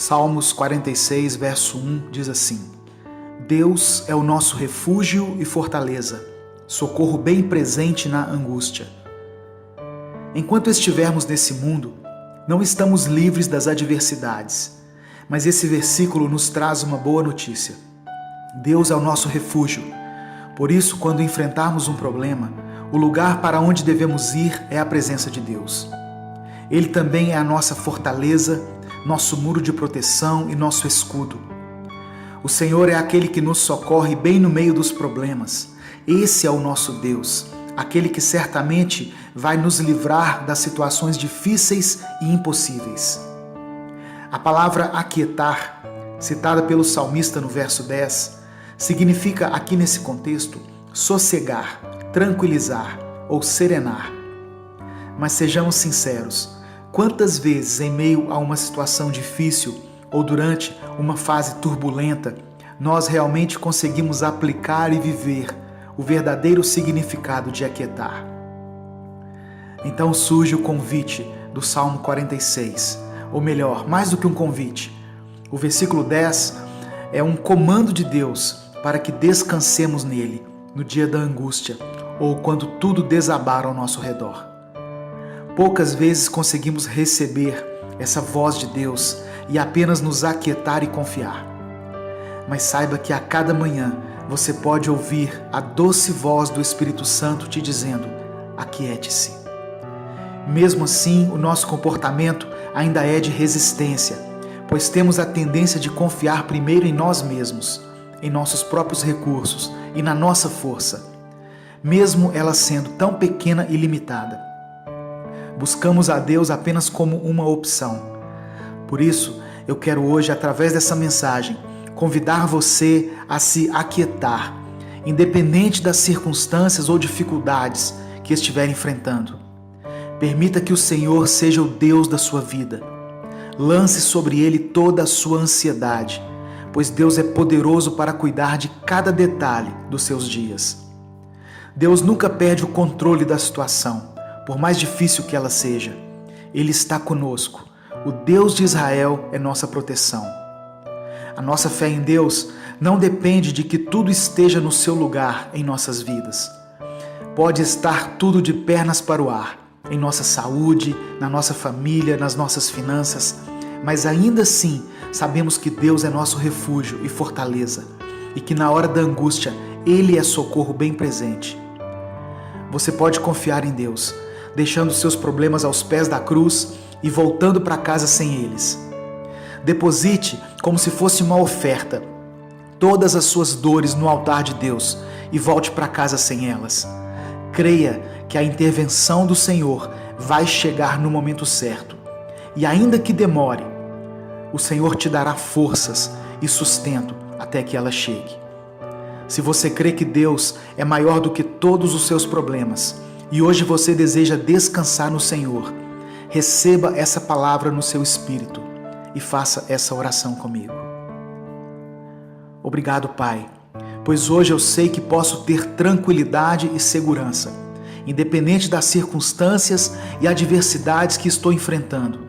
Salmos 46, verso 1 diz assim: Deus é o nosso refúgio e fortaleza, socorro bem presente na angústia. Enquanto estivermos nesse mundo, não estamos livres das adversidades, mas esse versículo nos traz uma boa notícia. Deus é o nosso refúgio. Por isso, quando enfrentarmos um problema, o lugar para onde devemos ir é a presença de Deus. Ele também é a nossa fortaleza, nosso muro de proteção e nosso escudo. O Senhor é aquele que nos socorre bem no meio dos problemas. Esse é o nosso Deus, aquele que certamente vai nos livrar das situações difíceis e impossíveis. A palavra aquietar, citada pelo salmista no verso 10, significa aqui nesse contexto sossegar, tranquilizar ou serenar. Mas sejamos sinceros, quantas vezes em meio a uma situação difícil ou durante uma fase turbulenta, nós realmente conseguimos aplicar e viver o verdadeiro significado de aquietar? Então surge o convite do Salmo 46, ou melhor, mais do que um convite. O versículo 10 é um comando de Deus para que descansemos nele no dia da angústia ou quando tudo desabar ao nosso redor. Poucas vezes conseguimos receber essa voz de Deus e apenas nos aquietar e confiar. Mas saiba que a cada manhã você pode ouvir a doce voz do Espírito Santo te dizendo: aquiete-se. Mesmo assim, o nosso comportamento ainda é de resistência, pois temos a tendência de confiar primeiro em nós mesmos, em nossos próprios recursos e na nossa força, mesmo ela sendo tão pequena e limitada. Buscamos a Deus apenas como uma opção. Por isso, eu quero hoje, através dessa mensagem, convidar você a se aquietar, independente das circunstâncias ou dificuldades que estiver enfrentando. Permita que o Senhor seja o Deus da sua vida. Lance sobre Ele toda a sua ansiedade, pois Deus é poderoso para cuidar de cada detalhe dos seus dias. Deus nunca perde o controle da situação, por mais difícil que ela seja. Ele está conosco. O Deus de Israel é nossa proteção. A nossa fé em Deus não depende de que tudo esteja no seu lugar em nossas vidas. Pode estar tudo de pernas para o ar, em nossa saúde, na nossa família, nas nossas finanças, mas ainda assim sabemos que Deus é nosso refúgio e fortaleza e que na hora da angústia Ele é socorro bem presente. Você pode confiar em Deus, deixando seus problemas aos pés da cruz e voltando para casa sem eles. Deposite, como se fosse uma oferta, todas as suas dores no altar de Deus e volte para casa sem elas. Creia que a intervenção do Senhor vai chegar no momento certo. E ainda que demore, o Senhor te dará forças e sustento até que ela chegue. Se você crê que Deus é maior do que todos os seus problemas e hoje você deseja descansar no Senhor, receba essa palavra no seu espírito e faça essa oração comigo. Obrigado, Pai, pois hoje eu sei que posso ter tranquilidade e segurança, independente das circunstâncias e adversidades que estou enfrentando.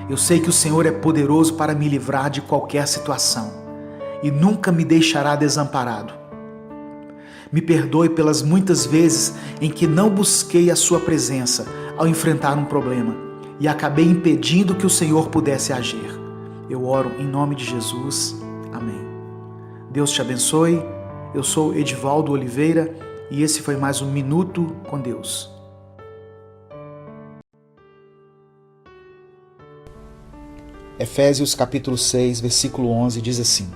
Eu sei que o Senhor é poderoso para me livrar de qualquer situação e nunca me deixará desamparado. Me perdoe pelas muitas vezes em que não busquei a sua presença ao enfrentar um problema e acabei impedindo que o Senhor pudesse agir. Eu oro em nome de Jesus. Amém. Deus te abençoe. Eu sou Edivaldo Oliveira e esse foi mais um Minuto com Deus. Efésios capítulo 6, versículo 11 diz assim: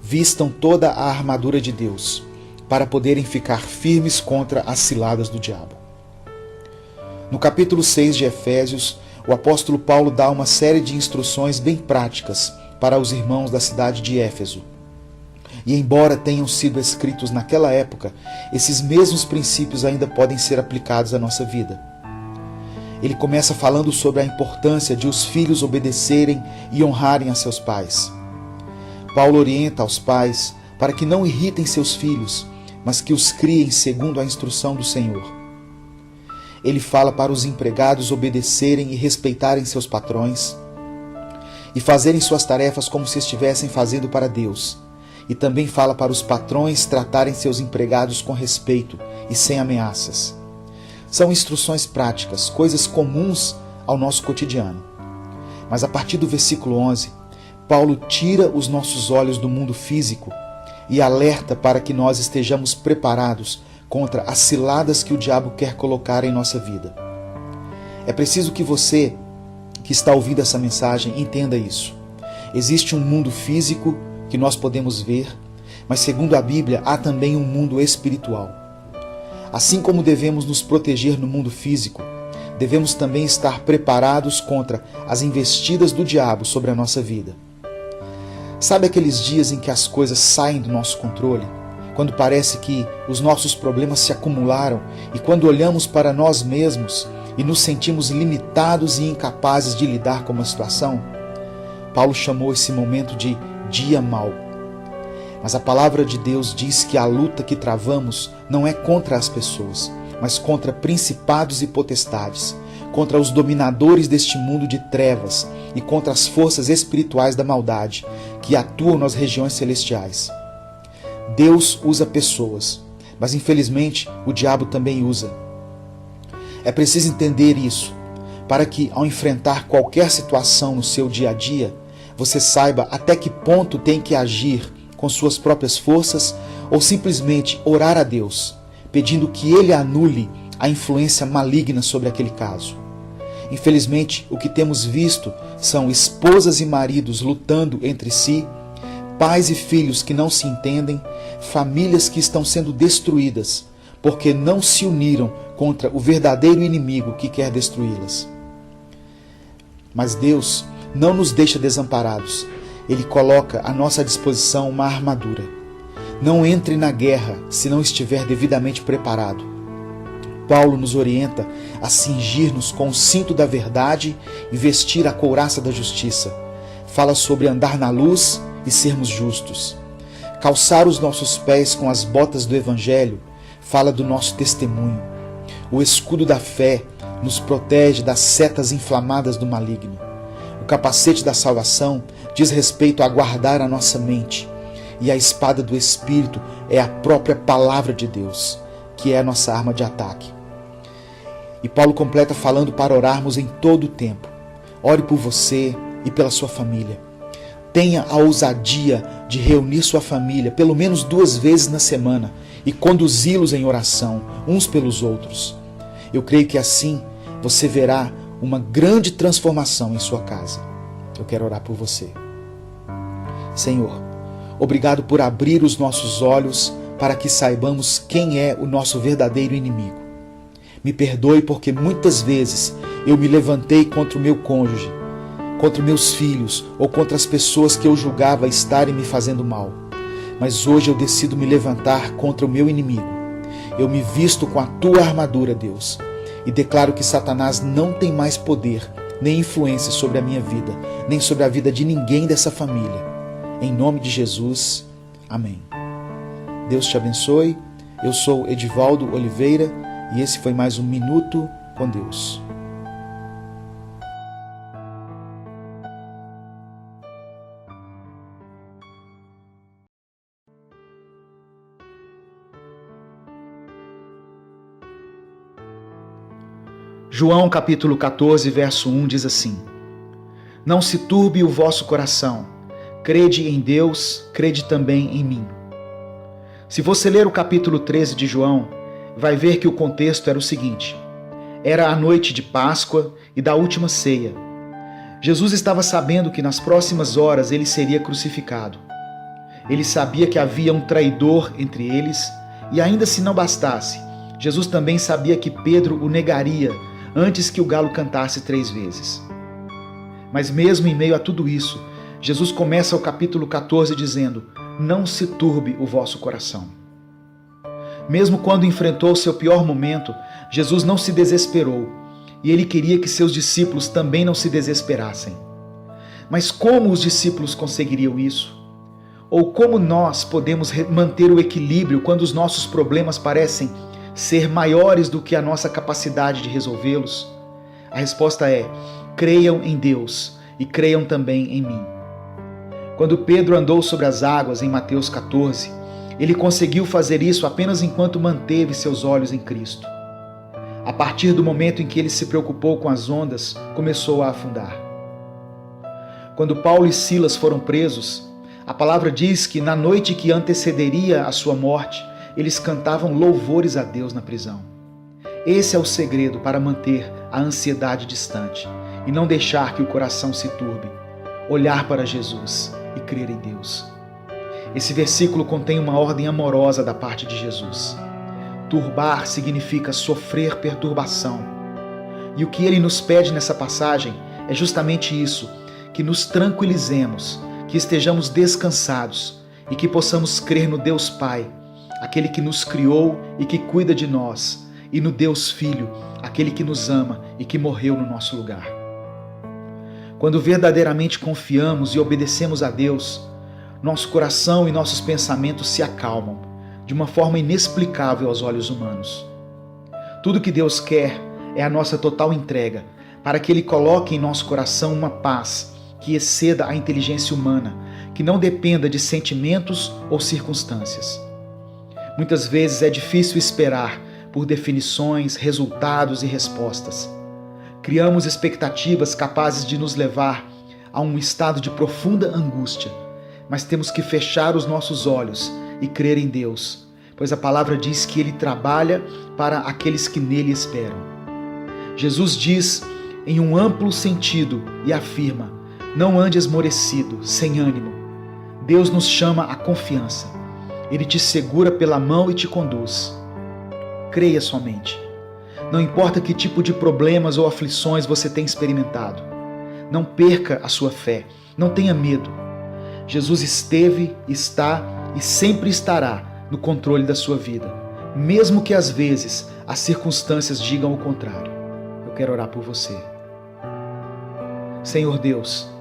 Vistam toda a armadura de Deus, para poderem ficar firmes contra as ciladas do diabo. No capítulo 6 de Efésios, o apóstolo Paulo dá uma série de instruções bem práticas para os irmãos da cidade de Éfeso. E embora tenham sido escritos naquela época, esses mesmos princípios ainda podem ser aplicados à nossa vida. Ele começa falando sobre a importância de os filhos obedecerem e honrarem a seus pais. Paulo orienta aos pais para que não irritem seus filhos, mas que os criem segundo a instrução do Senhor. Ele fala para os empregados obedecerem e respeitarem seus patrões. e fazerem suas tarefas como se estivessem fazendo para Deus. E também fala para os patrões tratarem seus empregados com respeito e sem ameaças. São instruções práticas, coisas comuns ao nosso cotidiano. Mas a partir do versículo 11, Paulo tira os nossos olhos do mundo físico e alerta para que nós estejamos preparados contra as ciladas que o diabo quer colocar em nossa vida. É preciso que você, que está ouvindo essa mensagem, entenda isso. Existe um mundo físico que nós podemos ver, mas segundo a Bíblia, há também um mundo espiritual. Assim como devemos nos proteger no mundo físico, devemos também estar preparados contra as investidas do diabo sobre a nossa vida. Sabe aqueles dias em que as coisas saem do nosso controle? Quando parece que os nossos problemas se acumularam e quando olhamos para nós mesmos e nos sentimos limitados e incapazes de lidar com uma situação? Paulo chamou esse momento de dia mau. Mas a palavra de Deus diz que a luta que travamos não é contra as pessoas, mas contra principados e potestades, contra os dominadores deste mundo de trevas e contra as forças espirituais da maldade que atuam nas regiões celestiais. Deus usa pessoas, mas infelizmente o diabo também usa. É preciso entender isso, para que ao enfrentar qualquer situação no seu dia a dia, você saiba até que ponto tem que agir com suas próprias forças ou simplesmente orar a Deus, pedindo que Ele anule a influência maligna sobre aquele caso. Infelizmente, o que temos visto são esposas e maridos lutando entre si, pais e filhos que não se entendem, famílias que estão sendo destruídas porque não se uniram contra o verdadeiro inimigo que quer destruí-las. Mas Deus não nos deixa desamparados. Ele coloca à nossa disposição uma armadura. Não entre na guerra se não estiver devidamente preparado. Paulo nos orienta a cingir-nos com o cinto da verdade e vestir a couraça da justiça. Fala sobre andar na luz e sermos justos. Calçar os nossos pés com as botas do Evangelho fala do nosso testemunho. O escudo da fé nos protege das setas inflamadas do maligno. O capacete da salvação diz respeito a guardar a nossa mente. E a espada do Espírito é a própria palavra de Deus, que é a nossa arma de ataque. E Paulo completa falando para orarmos em todo o tempo. Ore por você e pela sua família. Tenha a ousadia de reunir sua família pelo menos 2 vezes na semana e conduzi-los em oração, uns pelos outros. Eu creio que assim você verá uma grande transformação em sua casa. Eu quero orar por você. Senhor, obrigado por abrir os nossos olhos para que saibamos quem é o nosso verdadeiro inimigo. Me perdoe porque muitas vezes eu me levantei contra o meu cônjuge, contra meus filhos ou contra as pessoas que eu julgava estarem me fazendo mal. Mas hoje eu decido me levantar contra o meu inimigo. Eu me visto com a tua armadura, Deus, e declaro que Satanás não tem mais poder nem influência sobre a minha vida, nem sobre a vida de ninguém dessa família. Em nome de Jesus, amém. Deus te abençoe. Eu sou Edivaldo Oliveira e esse foi mais um Minuto com Deus. João capítulo 14, verso 1 diz assim: Não se turbe o vosso coração, crede em Deus, crede também em mim. Se você ler o capítulo 13 de João, vai ver que o contexto era o seguinte: era a noite de Páscoa e da última ceia. Jesus estava sabendo que nas próximas horas ele seria crucificado. Ele sabia que havia um traidor entre eles e ainda se não bastasse, Jesus também sabia que Pedro o negaria antes que o galo cantasse 3 vezes. Mas mesmo em meio a tudo isso, Jesus começa o capítulo 14 dizendo: Não se turbe o vosso coração. Mesmo quando enfrentou seu pior momento, Jesus não se desesperou e ele queria que seus discípulos também não se desesperassem. Mas como os discípulos conseguiriam isso? Ou como nós podemos manter o equilíbrio quando os nossos problemas parecem ser maiores do que a nossa capacidade de resolvê-los? A resposta é: creiam em Deus e creiam também em mim. Quando Pedro andou sobre as águas em Mateus 14, ele conseguiu fazer isso apenas enquanto manteve seus olhos em Cristo. A partir do momento em que ele se preocupou com as ondas, começou a afundar. Quando Paulo e Silas foram presos, a palavra diz que na noite que antecederia a sua morte, eles cantavam louvores a Deus na prisão. Esse é o segredo para manter a ansiedade distante e não deixar que o coração se turbe. Olhar para Jesus e crer em Deus. Esse versículo contém uma ordem amorosa da parte de Jesus. Turbar significa sofrer perturbação. E o que ele nos pede nessa passagem é justamente isso, que nos tranquilizemos, que estejamos descansados e que possamos crer no Deus Pai, aquele que nos criou e que cuida de nós, e no Deus Filho, aquele que nos ama e que morreu no nosso lugar. Quando verdadeiramente confiamos e obedecemos a Deus, nosso coração e nossos pensamentos se acalmam, de uma forma inexplicável aos olhos humanos. Tudo que Deus quer é a nossa total entrega, para que Ele coloque em nosso coração uma paz que exceda a inteligência humana, que não dependa de sentimentos ou circunstâncias. Muitas vezes é difícil esperar por definições, resultados e respostas. Criamos expectativas capazes de nos levar a um estado de profunda angústia, mas temos que fechar os nossos olhos e crer em Deus, pois a palavra diz que Ele trabalha para aqueles que nele esperam. Jesus diz em um amplo sentido e afirma: não ande esmorecido, sem ânimo. Deus nos chama à confiança. Ele te segura pela mão e te conduz. Creia somente. Não importa que tipo de problemas ou aflições você tem experimentado. Não perca a sua fé. Não tenha medo. Jesus esteve, está e sempre estará no controle da sua vida, mesmo que às vezes as circunstâncias digam o contrário. Eu quero orar por você. Senhor Deus,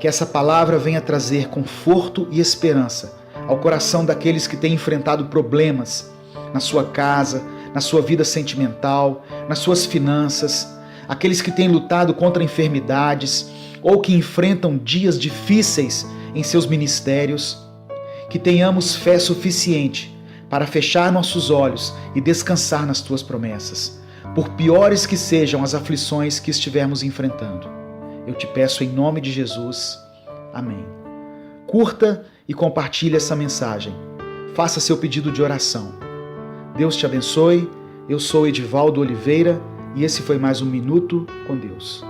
que essa palavra venha trazer conforto e esperança ao coração daqueles que têm enfrentado problemas na sua casa, na sua vida sentimental, nas suas finanças, aqueles que têm lutado contra enfermidades ou que enfrentam dias difíceis em seus ministérios. Que tenhamos fé suficiente para fechar nossos olhos e descansar nas tuas promessas, por piores que sejam as aflições que estivermos enfrentando. Eu te peço em nome de Jesus. Amém. Curta e compartilhe essa mensagem. Faça seu pedido de oração. Deus te abençoe. Eu sou Edivaldo Oliveira e esse foi mais um Minuto com Deus.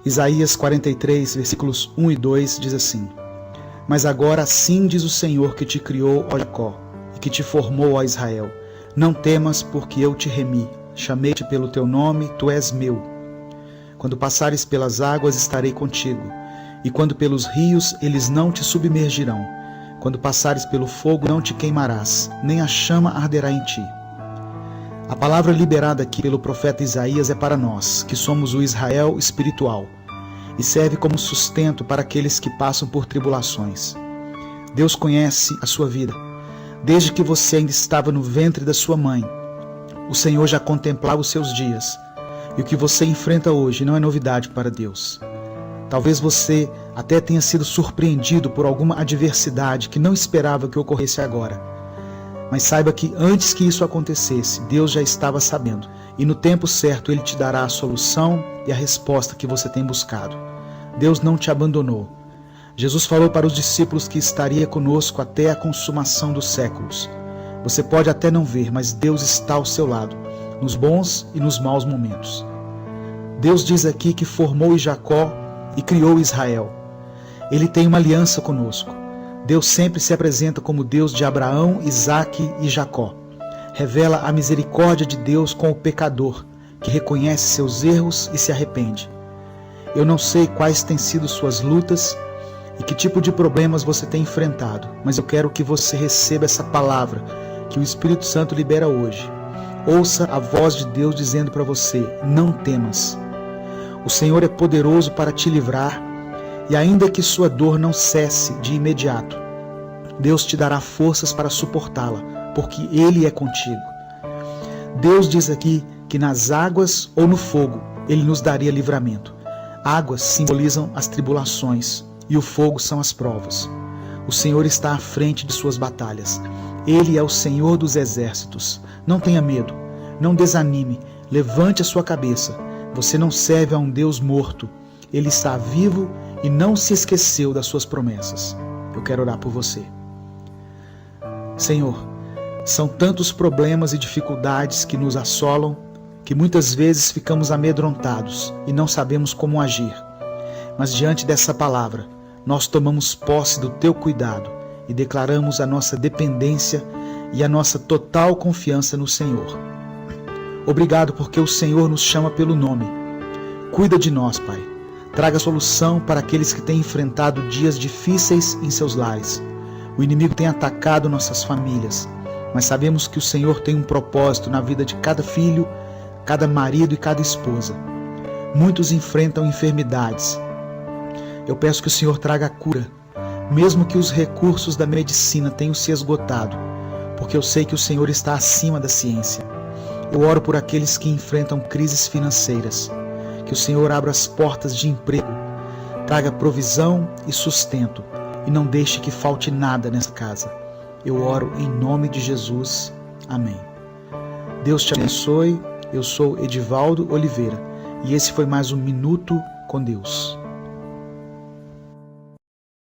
Isaías 43, versículos 1 e 2 diz assim: Mas agora assim diz o Senhor que te criou, ó Jacó, e que te formou, ó Israel. Não temas, porque eu te remi. Chamei-te pelo teu nome, tu és meu. Quando passares pelas águas, estarei contigo. E quando pelos rios, eles não te submergirão. Quando passares pelo fogo, não te queimarás, nem a chama arderá em ti. A palavra liberada aqui pelo profeta Isaías é para nós, que somos o Israel espiritual, e serve como sustento para aqueles que passam por tribulações. Deus conhece a sua vida. Desde que você ainda estava no ventre da sua mãe, o Senhor já contemplava os seus dias, e o que você enfrenta hoje não é novidade para Deus. Talvez você até tenha sido surpreendido por alguma adversidade que não esperava que ocorresse agora. Mas saiba que antes que isso acontecesse, Deus já estava sabendo. E no tempo certo Ele te dará a solução e a resposta que você tem buscado. Deus não te abandonou. Jesus falou para os discípulos que estaria conosco até a consumação dos séculos. Você pode até não ver, mas Deus está ao seu lado, nos bons e nos maus momentos. Deus diz aqui que formou Jacó e criou Israel. Ele tem uma aliança conosco. Deus sempre se apresenta como Deus de Abraão, Isaque e Jacó. Revela a misericórdia de Deus com o pecador, que reconhece seus erros e se arrepende. Eu não sei quais têm sido suas lutas e que tipo de problemas você tem enfrentado, mas eu quero que você receba essa palavra que o Espírito Santo libera hoje ouça a voz de Deus dizendo para você: não temas. O Senhor é poderoso para te livrar, e ainda que sua dor não cesse de imediato, Deus te dará forças para suportá-la, porque Ele é contigo. Deus diz aqui que nas águas ou no fogo Ele nos daria livramento. Águas simbolizam as tribulações e o fogo são as provas. O Senhor está à frente de suas batalhas. Ele é o Senhor dos exércitos. Não tenha medo, não desanime, levante a sua cabeça. Você não serve a um Deus morto. Ele está vivo e não se esqueceu das suas promessas. Eu quero orar por você. Senhor, são tantos problemas e dificuldades que nos assolam, que muitas vezes ficamos amedrontados e não sabemos como agir. Mas diante dessa palavra, nós tomamos posse do Teu cuidado e declaramos a nossa dependência e a nossa total confiança no Senhor. Obrigado porque o Senhor nos chama pelo nome. Cuida de nós, Pai. Traga solução para aqueles que têm enfrentado dias difíceis em seus lares. O inimigo tem atacado nossas famílias, mas sabemos que o Senhor tem um propósito na vida de cada filho, cada marido e cada esposa. Muitos enfrentam enfermidades. Eu peço que o Senhor traga a cura, mesmo que os recursos da medicina tenham se esgotado, porque eu sei que o Senhor está acima da ciência. Eu oro por aqueles que enfrentam crises financeiras, que o Senhor abra as portas de emprego, traga provisão e sustento, e não deixe que falte nada nessa casa. Eu oro em nome de Jesus. Amém. Deus te abençoe. Eu sou Edivaldo Oliveira e esse foi mais um Minuto com Deus.